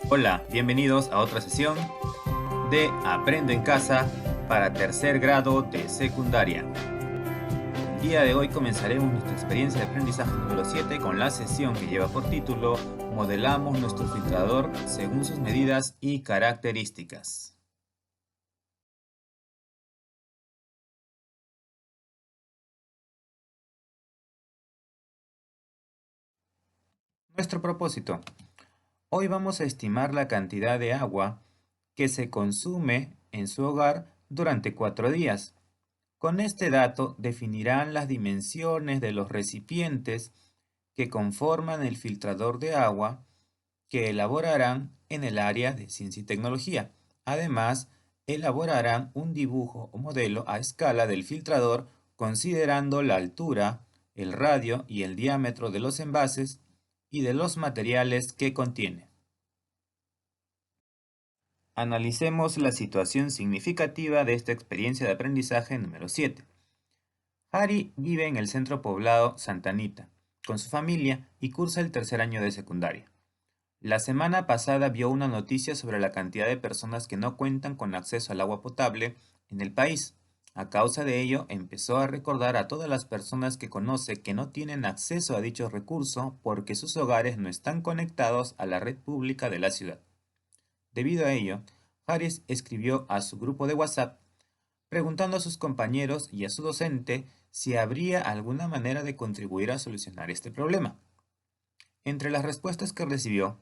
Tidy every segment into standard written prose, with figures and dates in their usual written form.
Hola, bienvenidos a otra sesión de Aprendo en Casa para tercer grado de secundaria. El día de hoy comenzaremos nuestra experiencia de aprendizaje número 7 con la sesión que lleva por título Modelamos nuestro filtrador según sus medidas y características. Nuestro propósito. Hoy vamos a estimar la cantidad de agua que se consume en su hogar durante 4 días. Con este dato definirán las dimensiones de los recipientes que conforman el filtrador de agua que elaborarán en el área de ciencia y tecnología. Además, elaborarán un dibujo o modelo a escala del filtrador considerando la altura, el radio y el diámetro de los envases y de los materiales que contiene. Analicemos la situación significativa de esta experiencia de aprendizaje número 7. Harry vive en el centro poblado Santa Anita, con su familia y cursa el tercer año de secundaria. La semana pasada vio una noticia sobre la cantidad de personas que no cuentan con acceso al agua potable en el país. A causa de ello, empezó a recordar a todas las personas que conoce que no tienen acceso a dicho recurso porque sus hogares no están conectados a la red pública de la ciudad. Debido a ello, Harris escribió a su grupo de WhatsApp preguntando a sus compañeros y a su docente si habría alguna manera de contribuir a solucionar este problema. Entre las respuestas que recibió,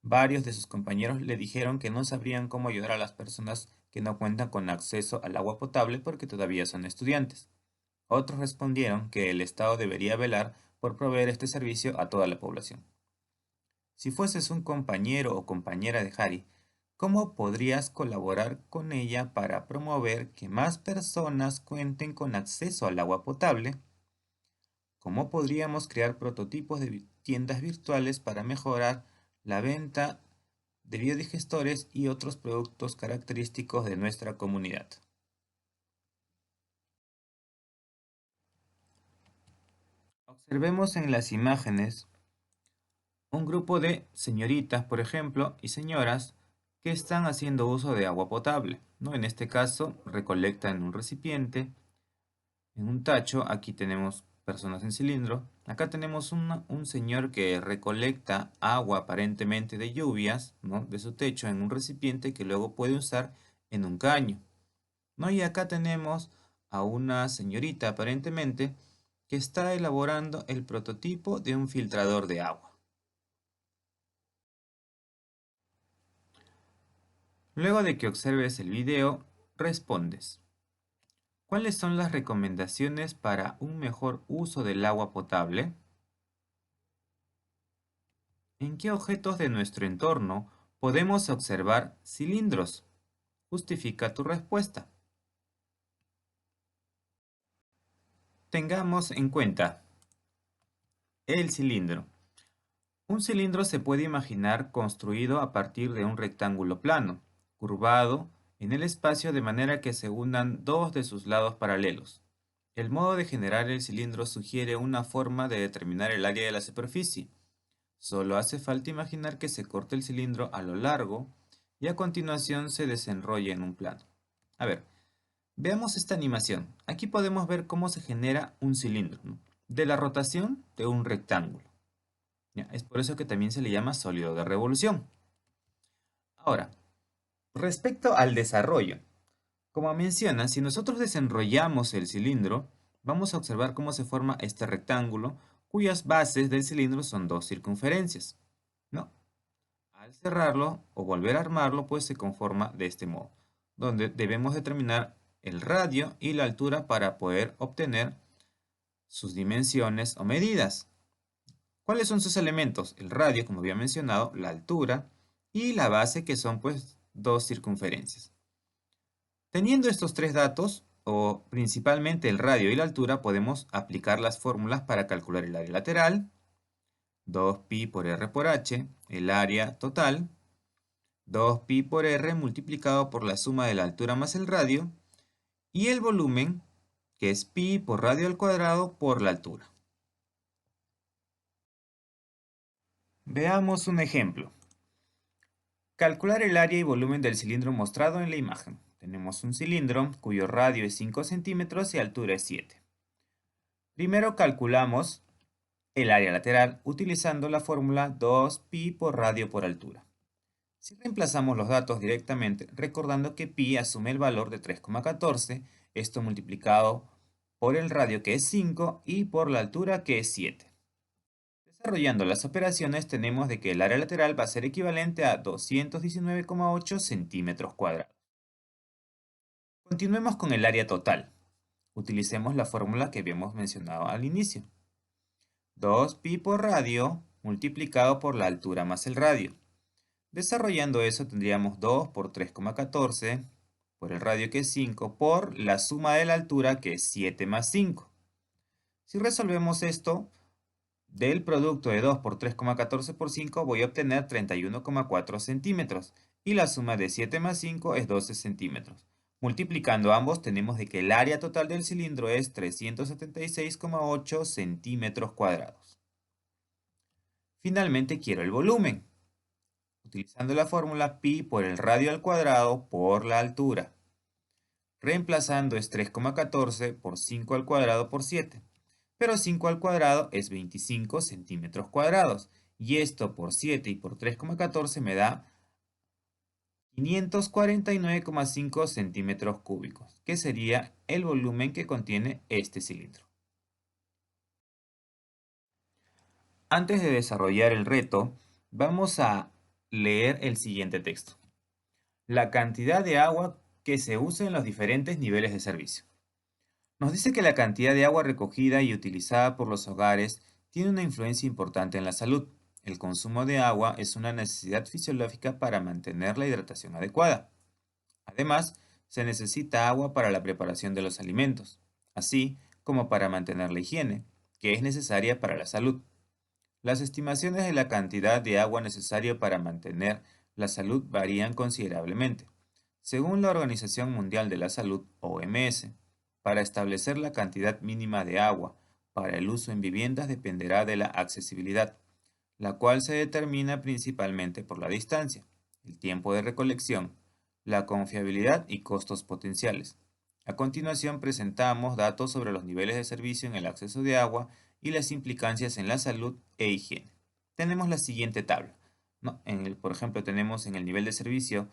varios de sus compañeros le dijeron que no sabrían cómo ayudar a las personas que no cuentan con acceso al agua potable porque todavía son estudiantes. Otros respondieron que el Estado debería velar por proveer este servicio a toda la población. Si fueses un compañero o compañera de Harry, ¿cómo podrías colaborar con ella para promover que más personas cuenten con acceso al agua potable? ¿Cómo podríamos crear prototipos de tiendas virtuales para mejorar la venta de biodigestores y otros productos característicos de nuestra comunidad? Observemos en las imágenes un grupo de señoritas, por ejemplo, y señoras que están haciendo uso de agua potable, ¿no? En este caso, recolectan un recipiente, en un tacho. Aquí tenemos personas en cilindro. Acá tenemos un señor que recolecta agua aparentemente de lluvias, ¿no? De su techo en un recipiente que luego puede usar en un caño, ¿no? Y acá tenemos a una señorita aparentemente que está elaborando el prototipo de un filtrador de agua. Luego de que observes el video, respondes. ¿Cuáles son las recomendaciones para un mejor uso del agua potable? ¿En qué objetos de nuestro entorno podemos observar cilindros? Justifica tu respuesta. Tengamos en cuenta el cilindro. Un cilindro se puede imaginar construido a partir de un rectángulo plano, curvado en el espacio de manera que se unan dos de sus lados paralelos. El modo de generar el cilindro sugiere una forma de determinar el área de la superficie. Solo hace falta imaginar que se corta el cilindro a lo largo y a continuación se desenrolla en un plano. A ver, veamos esta animación. Aquí podemos ver cómo se genera un cilindro, ¿no? De la rotación de un rectángulo. Ya, es por eso que también se le llama sólido de revolución. Ahora, respecto al desarrollo. Como menciona, si nosotros desenrollamos el cilindro, vamos a observar cómo se forma este rectángulo, cuyas bases del cilindro son dos circunferencias, ¿no? Al cerrarlo o volver a armarlo, pues se conforma de este modo, donde debemos determinar el radio y la altura para poder obtener sus dimensiones o medidas. ¿Cuáles son sus elementos? El radio, como había mencionado, la altura y la base, que son pues dos circunferencias. Teniendo estos tres datos, o principalmente el radio y la altura, podemos aplicar las fórmulas para calcular el área lateral, 2pi por r por h, el área total, 2pi por r multiplicado por la suma de la altura más el radio, y el volumen, que es pi por radio al cuadrado por la altura. Veamos un ejemplo. Calcular el área y volumen del cilindro mostrado en la imagen. Tenemos un cilindro cuyo radio es 5 centímetros y altura es 7. Primero calculamos el área lateral utilizando la fórmula 2pi por radio por altura. Si reemplazamos los datos directamente, recordando que pi asume el valor de 3,14, esto multiplicado por el radio que es 5 y por la altura que es 7. Desarrollando las operaciones tenemos de que el área lateral va a ser equivalente a 219,8 centímetros cuadrados. Continuemos con el área total. Utilicemos la fórmula que habíamos mencionado al inicio. 2pi por radio multiplicado por la altura más el radio. Desarrollando eso tendríamos 2 por 3,14 por el radio que es 5 por la suma de la altura que es 7 más 5. Si resolvemos esto, del producto de 2 por 3,14 por 5 voy a obtener 31,4 centímetros y la suma de 7 más 5 es 12 centímetros. Multiplicando ambos tenemos de que el área total del cilindro es 376,8 centímetros cuadrados. Finalmente quiero el volumen, utilizando la fórmula pi por el radio al cuadrado por la altura. Reemplazando es 3,14 por 5 al cuadrado por 7. Pero 5 al cuadrado es 25 centímetros cuadrados. Y esto por 7 y por 3,14 me da 549,5 centímetros cúbicos, que sería el volumen que contiene este cilindro. Antes de desarrollar el reto, vamos a leer el siguiente texto. La cantidad de agua que se usa en los diferentes niveles de servicio. Nos dice que la cantidad de agua recogida y utilizada por los hogares tiene una influencia importante en la salud. El consumo de agua es una necesidad fisiológica para mantener la hidratación adecuada. Además, se necesita agua para la preparación de los alimentos, así como para mantener la higiene, que es necesaria para la salud. Las estimaciones de la cantidad de agua necesaria para mantener la salud varían considerablemente. Según la Organización Mundial de la Salud, OMS, para establecer la cantidad mínima de agua para el uso en viviendas dependerá de la accesibilidad, la cual se determina principalmente por la distancia, el tiempo de recolección, la confiabilidad y costos potenciales. A continuación presentamos datos sobre los niveles de servicio en el acceso de agua y las implicancias en la salud e higiene. Tenemos la siguiente tabla, ¿no? Por ejemplo, tenemos en el nivel de servicio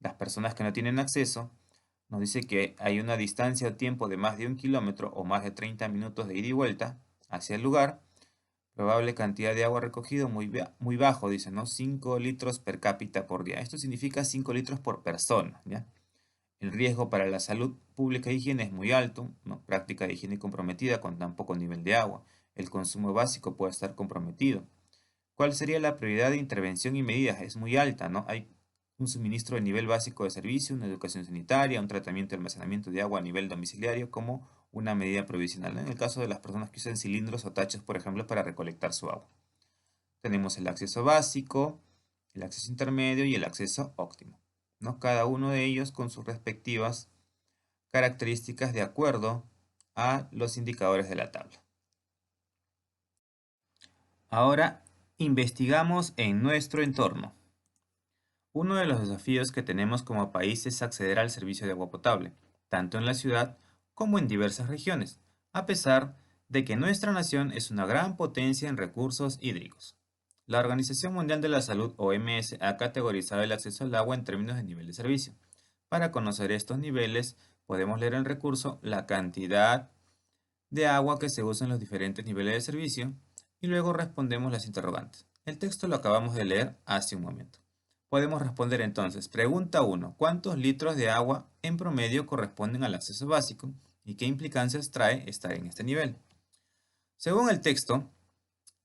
las personas que no tienen acceso. Nos dice que hay una distancia o tiempo de más de 1 kilómetro o más de 30 minutos de ida y vuelta hacia el lugar. Probable cantidad de agua recogido muy bajo, dice, ¿no? 5 litros per cápita por día. Esto significa 5 litros por persona, ¿ya? El riesgo para la salud pública e higiene es muy alto, ¿no? Práctica de higiene comprometida con tan poco nivel de agua. El consumo básico puede estar comprometido. ¿Cuál sería la prioridad de intervención y medidas? Es muy alta, ¿no? Hay un suministro de nivel básico de servicio, una educación sanitaria, un tratamiento y almacenamiento de agua a nivel domiciliario como una medida provisional, ¿no? En el caso de las personas que usan cilindros o tachos, por ejemplo, para recolectar su agua. Tenemos el acceso básico, el acceso intermedio y el acceso óptimo, ¿no? Cada uno de ellos con sus respectivas características de acuerdo a los indicadores de la tabla. Ahora investigamos en nuestro entorno. Uno de los desafíos que tenemos como país es acceder al servicio de agua potable, tanto en la ciudad como en diversas regiones, a pesar de que nuestra nación es una gran potencia en recursos hídricos. La Organización Mundial de la Salud, OMS, ha categorizado el acceso al agua en términos de nivel de servicio. Para conocer estos niveles, podemos leer en el recurso la cantidad de agua que se usa en los diferentes niveles de servicio y luego respondemos las interrogantes. El texto lo acabamos de leer hace un momento. Podemos responder entonces, pregunta 1, ¿cuántos litros de agua en promedio corresponden al acceso básico y qué implicancias trae estar en este nivel? Según el texto,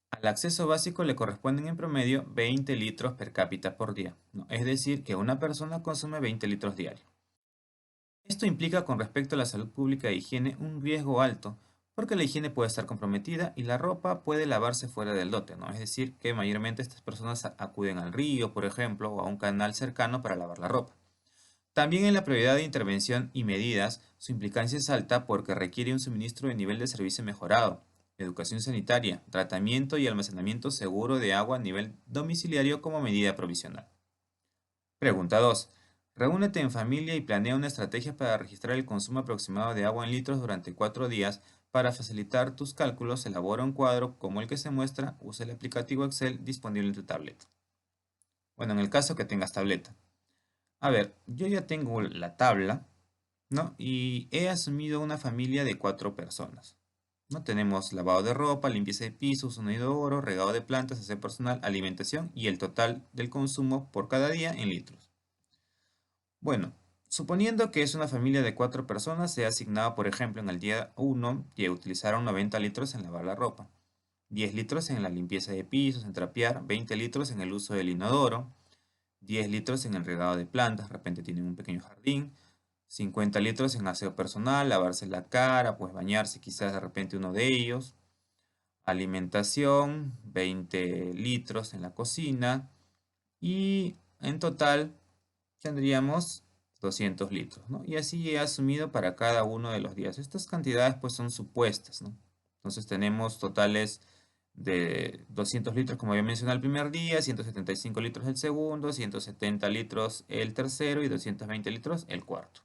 al acceso básico le corresponden en promedio 20 litros per cápita por día, ¿no? Es decir, que una persona consume 20 litros diarios. Esto implica con respecto a la salud pública e higiene un riesgo alto, porque la higiene puede estar comprometida y la ropa puede lavarse fuera del lote, ¿no? Es decir, que mayormente estas personas acuden al río, por ejemplo, o a un canal cercano para lavar la ropa. También en la prioridad de intervención y medidas, su implicancia es alta porque requiere un suministro de nivel de servicio mejorado, educación sanitaria, tratamiento y almacenamiento seguro de agua a nivel domiciliario como medida provisional. Pregunta 2. Reúnete en familia y planea una estrategia para registrar el consumo aproximado de agua en litros durante 4 días. Para facilitar tus cálculos, elabora un cuadro como el que se muestra. Usa el aplicativo Excel disponible en tu tableta. Bueno, en el caso que tengas tableta. A ver, yo ya tengo la tabla, ¿no? Y he asumido una familia de 4 personas. ¿No? Tenemos lavado de ropa, limpieza de pisos, un inodoro, regado de plantas, aseo personal, alimentación y el total del consumo por cada día en litros. Bueno, suponiendo que es una familia de 4 personas, se ha asignado, por ejemplo, en el día 1 que utilizaron 90 litros en lavar la ropa, 10 litros en la limpieza de pisos, en trapear, 20 litros en el uso del inodoro, 10 litros en el regado de plantas, de repente tienen un pequeño jardín, 50 litros en aseo personal, lavarse la cara, pues bañarse quizás de repente uno de ellos, alimentación, 20 litros en la cocina y en total tendríamos 200 litros, ¿no? Y así he asumido para cada uno de los días. Estas cantidades pues son supuestas, ¿no? Entonces tenemos totales de 200 litros como había mencionado el primer día, 175 litros el segundo, 170 litros el tercero y 220 litros el cuarto.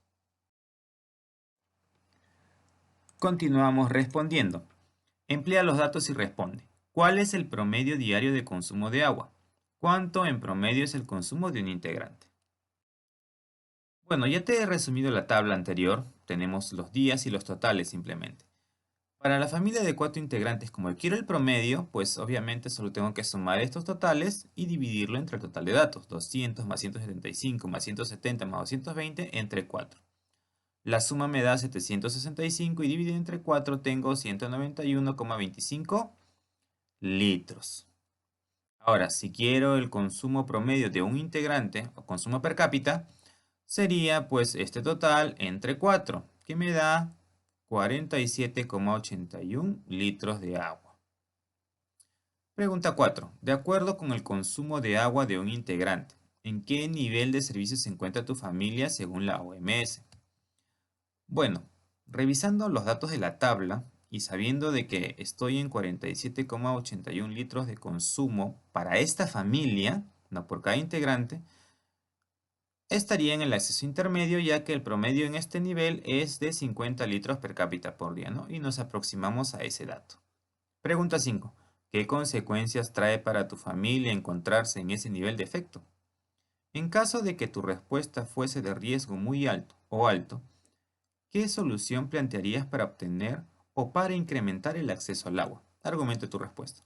Continuamos respondiendo. Emplea los datos y responde. ¿Cuál es el promedio diario de consumo de agua? ¿Cuánto en promedio es el consumo de un integrante? Bueno, ya te he resumido la tabla anterior. Tenemos los días y los totales simplemente. Para la familia de 4 integrantes, como quiero el promedio, pues obviamente solo tengo que sumar estos totales y dividirlo entre el total de datos. 200 más 175 más 170 más 220 entre 4. La suma me da 765 y dividido entre 4 tengo 191,25 litros. Ahora, si quiero el consumo promedio de un integrante o consumo per cápita, sería pues este total entre 4, que me da 47,81 litros de agua. Pregunta 4. De acuerdo con el consumo de agua de un integrante, ¿en qué nivel de servicio se encuentra tu familia según la OMS? Bueno, revisando los datos de la tabla y sabiendo de que estoy en 47,81 litros de consumo para esta familia, no por cada integrante, estaría en el acceso intermedio ya que el promedio en este nivel es de 50 litros per cápita por día, ¿no? Y nos aproximamos a ese dato. Pregunta 5. ¿Qué consecuencias trae para tu familia encontrarse en ese nivel de efecto? En caso de que tu respuesta fuese de riesgo muy alto o alto, ¿qué solución plantearías para obtener o para incrementar el acceso al agua? Argumente tu respuesta.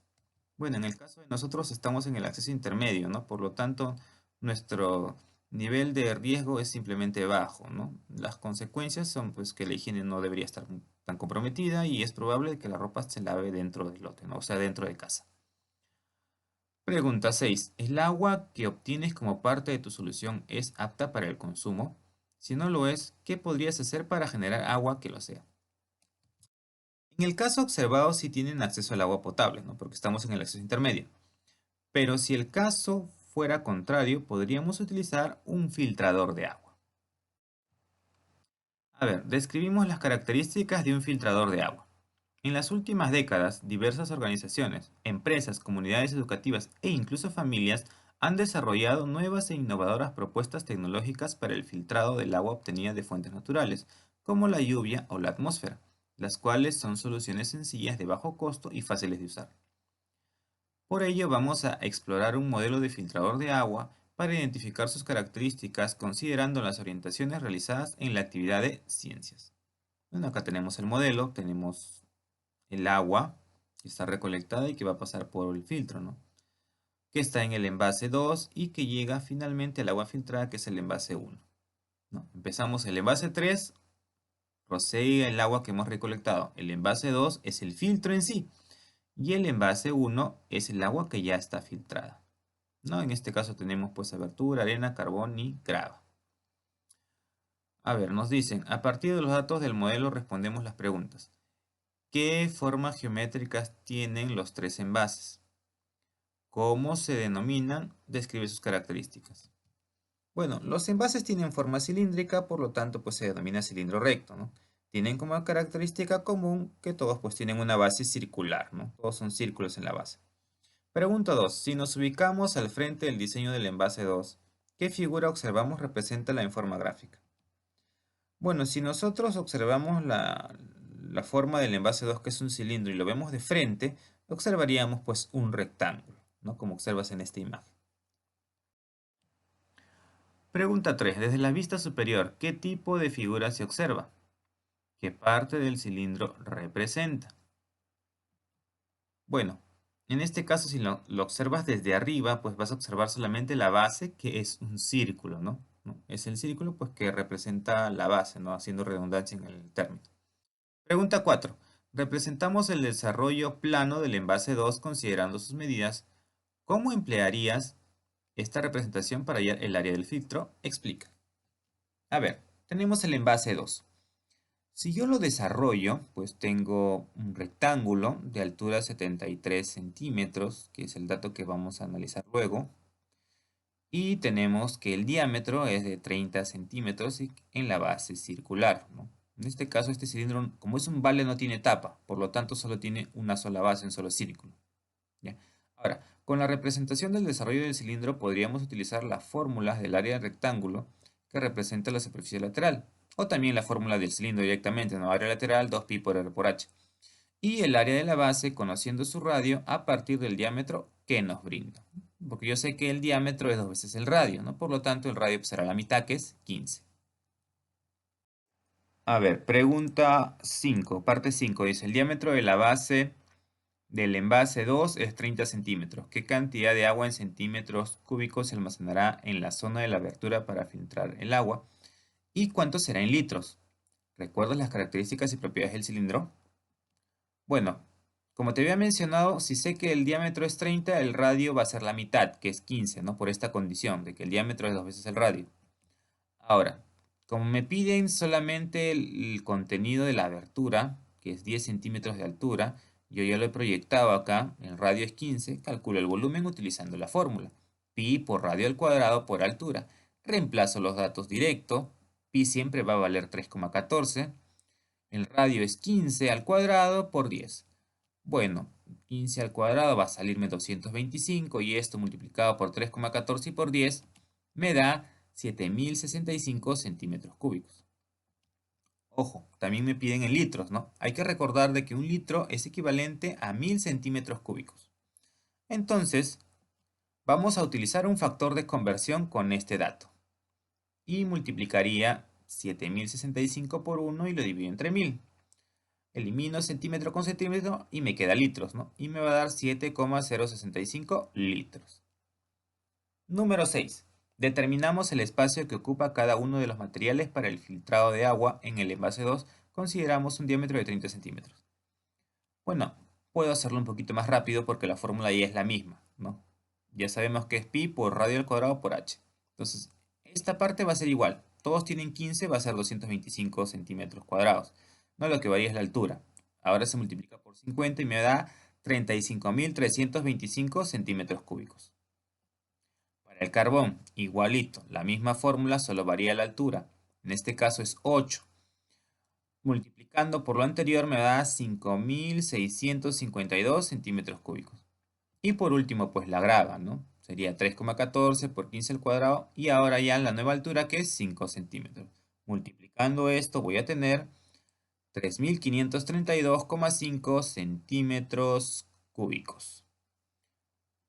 Bueno, en el caso de nosotros estamos en el acceso intermedio, ¿no? Por lo tanto, nuestro nivel de riesgo es simplemente bajo, ¿no? Las consecuencias son pues que la higiene no debería estar tan comprometida y es probable que la ropa se lave dentro del lote, ¿no? O sea, dentro de casa. Pregunta 6. ¿El agua que obtienes como parte de tu solución es apta para el consumo? Si no lo es, ¿qué podrías hacer para generar agua que lo sea? En el caso observado, sí tienen acceso al agua potable, ¿no? Porque estamos en el acceso intermedio. Pero si el caso fuera contrario, podríamos utilizar un filtrador de agua. A ver, describimos las características de un filtrador de agua. En las últimas décadas, diversas organizaciones, empresas, comunidades educativas e incluso familias han desarrollado nuevas e innovadoras propuestas tecnológicas para el filtrado del agua obtenida de fuentes naturales, como la lluvia o la atmósfera, las cuales son soluciones sencillas de bajo costo y fáciles de usar. Por ello vamos a explorar un modelo de filtrador de agua para identificar sus características considerando las orientaciones realizadas en la actividad de ciencias. Bueno, acá tenemos el modelo, tenemos el agua que está recolectada y que va a pasar por el filtro, ¿no? Que está en el envase 2 y que llega finalmente al agua filtrada, que es el envase 1, ¿no? Empezamos el envase 3, procede el agua que hemos recolectado. El envase 2 es el filtro en sí y el envase 1 es el agua que ya está filtrada, ¿no? En este caso tenemos pues abertura, arena, carbón y grava. A ver, nos dicen, a partir de los datos del modelo respondemos las preguntas. ¿Qué formas geométricas tienen los 3 envases? ¿Cómo se denominan? Describe sus características. Bueno, los envases tienen forma cilíndrica, por lo tanto pues se denomina cilindro recto, ¿no? Tienen como característica común que todos pues tienen una base circular, ¿no? Todos son círculos en la base. Pregunta 2. Si nos ubicamos al frente del diseño del envase 2, ¿Qué figura observamos representa en forma gráfica? Bueno, si nosotros observamos la forma del envase 2, que es un cilindro, y lo vemos de frente, observaríamos pues un rectángulo, ¿no? Como observas en esta imagen. Pregunta 3. Desde la vista superior, ¿qué tipo de figura se observa? ¿Qué parte del cilindro representa? Bueno, en este caso, si lo observas desde arriba, pues vas a observar solamente la base, que es un círculo, ¿no? Es el círculo pues que representa la base, ¿no? Haciendo redundancia en el término. Pregunta 4. Representamos el desarrollo plano del envase 2 considerando sus medidas. ¿Cómo emplearías esta representación para hallar el área del filtro? Explica. A ver, tenemos el envase 2. Si yo lo desarrollo, pues tengo un rectángulo de altura 73 centímetros, que es el dato que vamos a analizar luego. Y tenemos que el diámetro es de 30 centímetros en la base circular, ¿no? En este caso, este cilindro, como es un vale, no tiene tapa, por lo tanto solo tiene una sola base, un solo círculo. ¿Ya? Ahora, con la representación del desarrollo del cilindro podríamos utilizar las fórmulas del área del rectángulo que representa la superficie lateral, o también la fórmula del cilindro directamente, ¿no? Área lateral 2pi por r por h. Y el área de la base conociendo su radio a partir del diámetro que nos brinda. Porque yo sé que el diámetro es 2 veces el radio, ¿no? Por lo tanto, el radio será la mitad, que es 15. A ver, pregunta 5, parte 5. Dice, el diámetro de la base del envase 2 es 30 centímetros. ¿Qué cantidad de agua en centímetros cúbicos se almacenará en la zona de la abertura para filtrar el agua? ¿Y cuánto será en litros? ¿Recuerdas las características y propiedades del cilindro? Bueno, como te había mencionado, si sé que el diámetro es 30, el radio va a ser la mitad, que es 15, ¿no? Por esta condición de que el diámetro es 2 veces el radio. Ahora, como me piden solamente el contenido de la abertura, que es 10 centímetros de altura, yo ya lo he proyectado acá, el radio es 15, calculo el volumen utilizando la fórmula. Pi por radio al cuadrado por altura. Reemplazo los datos directo, pi siempre va a valer 3,14. El radio es 15 al cuadrado por 10. Bueno, 15 al cuadrado va a salirme 225 y esto multiplicado por 3,14 y por 10 me da 7065 centímetros cúbicos. Ojo, también me piden en litros, ¿no? Hay que recordar de que un litro es equivalente a 1000 centímetros cúbicos. Entonces, vamos a utilizar un factor de conversión con este dato. Y multiplicaría 7065 por 1 y lo divido entre 1000. Elimino centímetro con centímetro y me queda litros, ¿no? Y me va a dar 7,065 litros. Número 6. Determinamos el espacio que ocupa cada uno de los materiales para el filtrado de agua en el envase 2. Consideramos un diámetro de 30 centímetros. Bueno, puedo hacerlo un poquito más rápido porque la fórmula ya es la misma, ¿no? Ya sabemos que es pi por radio al cuadrado por h. Entonces, esta parte va a ser igual. Todos tienen 15, va a ser 225 centímetros cuadrados. No, lo que varía es la altura. Ahora se multiplica por 50 y me da 35.325 centímetros cúbicos. Para el carbón, igualito, la misma fórmula, solo varía la altura. En este caso es 8. Multiplicando por lo anterior me da 5.652 centímetros cúbicos. Y por último, pues la grava, ¿no? Sería 3,14 por 15 al cuadrado y ahora ya la nueva altura que es 5 centímetros. Multiplicando esto voy a tener 3.532,5 centímetros cúbicos.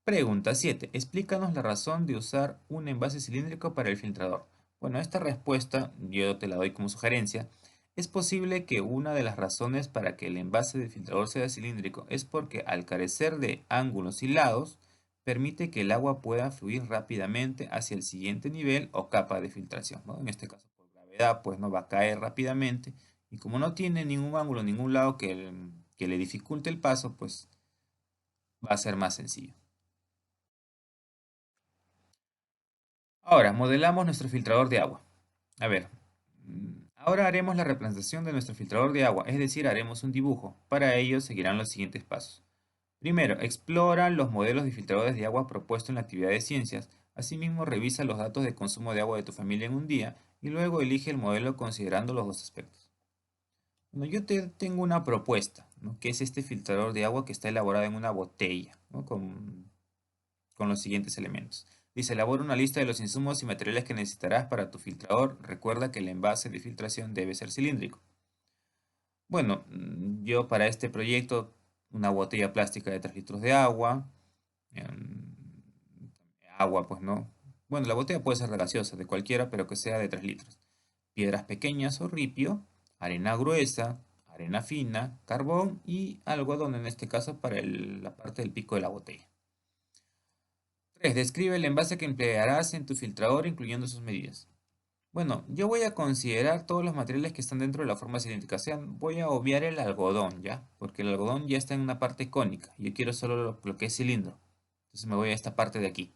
Pregunta 7. Explícanos la razón de usar un envase cilíndrico para el filtrador. Bueno, esta respuesta yo te la doy como sugerencia. Es posible que una de las razones para que el envase del filtrador sea cilíndrico es porque al carecer de ángulos y lados, permite que el agua pueda fluir rápidamente hacia el siguiente nivel o capa de filtración, ¿no? En este caso, por gravedad, pues no va a caer rápidamente. Y como no tiene ningún ángulo, ningún lado que le dificulte el paso, pues va a ser más sencillo. Ahora, modelamos nuestro filtrador de agua. A ver, ahora haremos la representación de nuestro filtrador de agua, es decir, haremos un dibujo. Para ello seguirán los siguientes pasos. Primero, explora los modelos de filtradores de agua propuestos en la actividad de ciencias. Asimismo, revisa los datos de consumo de agua de tu familia en un día y luego elige el modelo considerando los dos aspectos. Bueno, yo te tengo una propuesta, ¿no? Que es este filtrador de agua que está elaborado en una botella, ¿no? Con los siguientes elementos. Dice, elabora una lista de los insumos y materiales que necesitarás para tu filtrador. Recuerda que el envase de filtración debe ser cilíndrico. Bueno, yo para este proyecto, una botella plástica de 3 litros de agua, em, agua pues no. Bueno, la botella puede ser de gaseosa, de cualquiera, pero que sea de 3 litros. Piedras pequeñas o ripio, arena gruesa, arena fina, carbón y algodón en este caso para la parte del pico de la botella. 3. Describe el envase que emplearás en tu filtrador incluyendo sus medidas. Bueno, yo voy a considerar todos los materiales que están dentro de la forma cilíndrica. O sea, voy a obviar el algodón, ¿ya? Porque el algodón ya está en una parte cónica. Yo quiero solo lo que es cilindro. Entonces me voy a esta parte de aquí.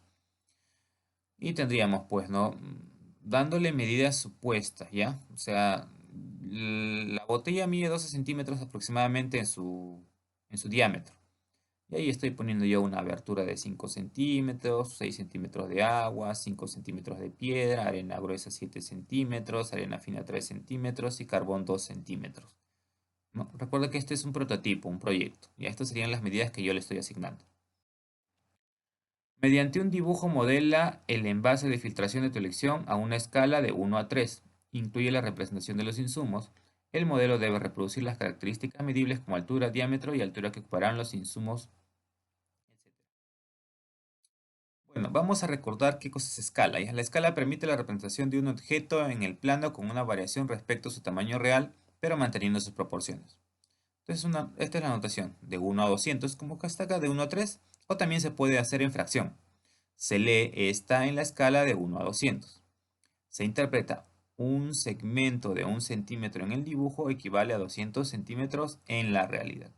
Y tendríamos, pues, ¿no? Dándole medidas supuestas, ¿ya? O sea, la botella mide 12 centímetros aproximadamente en su diámetro. Y ahí estoy poniendo yo una abertura de 5 centímetros, 6 centímetros de agua, 5 centímetros de piedra, arena gruesa 7 centímetros, arena fina 3 centímetros y carbón 2 centímetros. ¿No? Recuerda que este es un prototipo, un proyecto. Y estas serían las medidas que yo le estoy asignando. Mediante un dibujo modela el envase de filtración de tu elección a una escala de 1 a 3. Incluye la representación de los insumos. El modelo debe reproducir las características medibles como altura, diámetro y altura que ocuparán los insumos, etc. Bueno, vamos a recordar qué cosa es escala. La escala permite la representación de un objeto en el plano con una variación respecto a su tamaño real, pero manteniendo sus proporciones. Entonces, esta es la notación de 1 a 200, como que está acá de 1 a 3, o también se puede hacer en fracción. Se lee esta en la escala de 1 a 200. Se interpreta un segmento de 1 centímetro en el dibujo equivale a 200 centímetros en la realidad.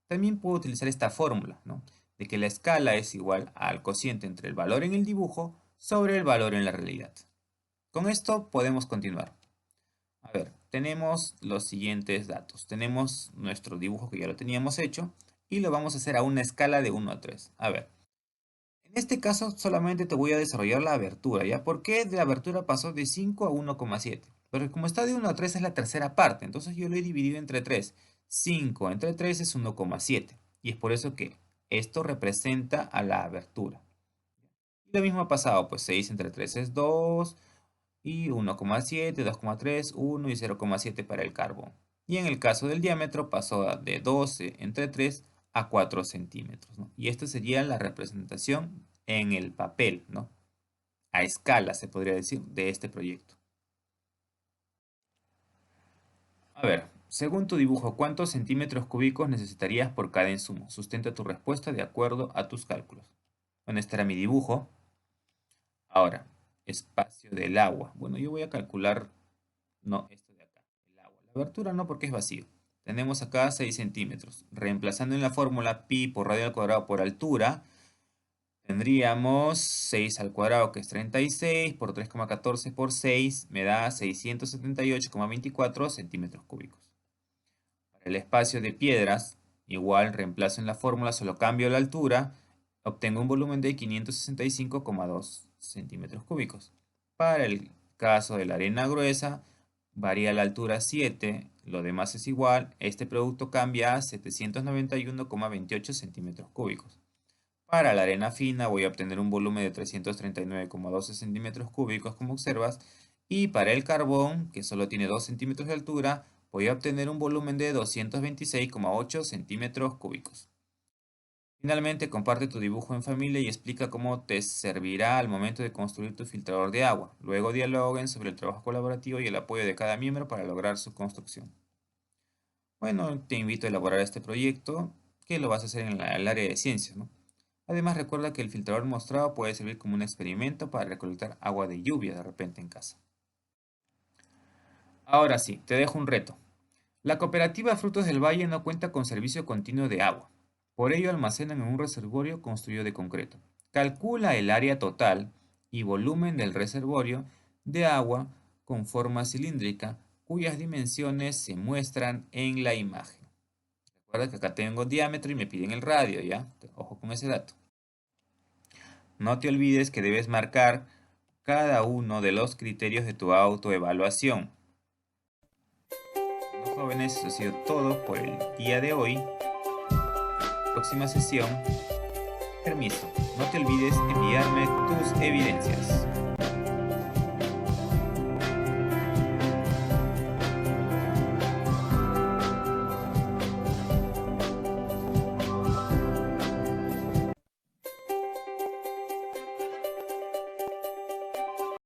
También puedo utilizar esta fórmula, ¿no? De que la escala es igual al cociente entre el valor en el dibujo sobre el valor en la realidad. Con esto podemos continuar. A ver, tenemos los siguientes datos. Tenemos nuestro dibujo que ya lo teníamos hecho y lo vamos a hacer a una escala de 1 a 3. A ver, en este caso solamente te voy a desarrollar la abertura, ¿ya? ¿Por qué de la abertura pasó de 5 a 1,7? Porque como está de 1 a 3 es la tercera parte, entonces yo lo he dividido entre 3. 5 entre 3 es 1,7 y es por eso que esto representa a la abertura. Y lo mismo ha pasado, pues 6 entre 3 es 2 y 1,7, 2,3, 1 y 0,7 para el carbón. Y en el caso del diámetro pasó de 12 entre 3 a 4 centímetros, ¿no? Y esta sería la representación en el papel, ¿no? A escala, se podría decir, de este proyecto. A ver, según tu dibujo, ¿cuántos centímetros cúbicos necesitarías por cada insumo? Sustenta tu respuesta de acuerdo a tus cálculos. Bueno, este era mi dibujo. Ahora, espacio del agua. Bueno, yo voy a calcular, no, esto de acá, el agua. La abertura no, porque es vacío. Tenemos acá 6 centímetros. Reemplazando en la fórmula pi por radio al cuadrado por altura, tendríamos 6 al cuadrado, que es 36, por 3,14 por 6, me da 678,24 centímetros cúbicos. Para el espacio de piedras, igual reemplazo en la fórmula, solo cambio la altura, obtengo un volumen de 565,2 centímetros cúbicos. Para el caso de la arena gruesa, varía la altura 7, lo demás es igual, este producto cambia a 791,28 centímetros cúbicos. Para la arena fina voy a obtener un volumen de 339,12 centímetros cúbicos, como observas, y para el carbón, que solo tiene 2 centímetros de altura, voy a obtener un volumen de 226,8 centímetros cúbicos. Finalmente, comparte tu dibujo en familia y explica cómo te servirá al momento de construir tu filtrador de agua. Luego dialoguen sobre el trabajo colaborativo y el apoyo de cada miembro para lograr su construcción. Bueno, te invito a elaborar este proyecto, que lo vas a hacer en el área de ciencias, ¿no? Además, recuerda que el filtrador mostrado puede servir como un experimento para recolectar agua de lluvia de repente en casa. Ahora sí, te dejo un reto. La cooperativa Frutos del Valle no cuenta con servicio continuo de agua. Por ello almacenan en un reservorio construido de concreto. Calcula el área total y volumen del reservorio de agua con forma cilíndrica cuyas dimensiones se muestran en la imagen. Recuerda que acá tengo diámetro y me piden el radio, ¿ya? Ojo con ese dato. No te olvides que debes marcar cada uno de los criterios de tu autoevaluación. Bueno, jóvenes, eso ha sido todo por el día de hoy. Próxima sesión Permiso, no te olvides enviarme tus evidencias.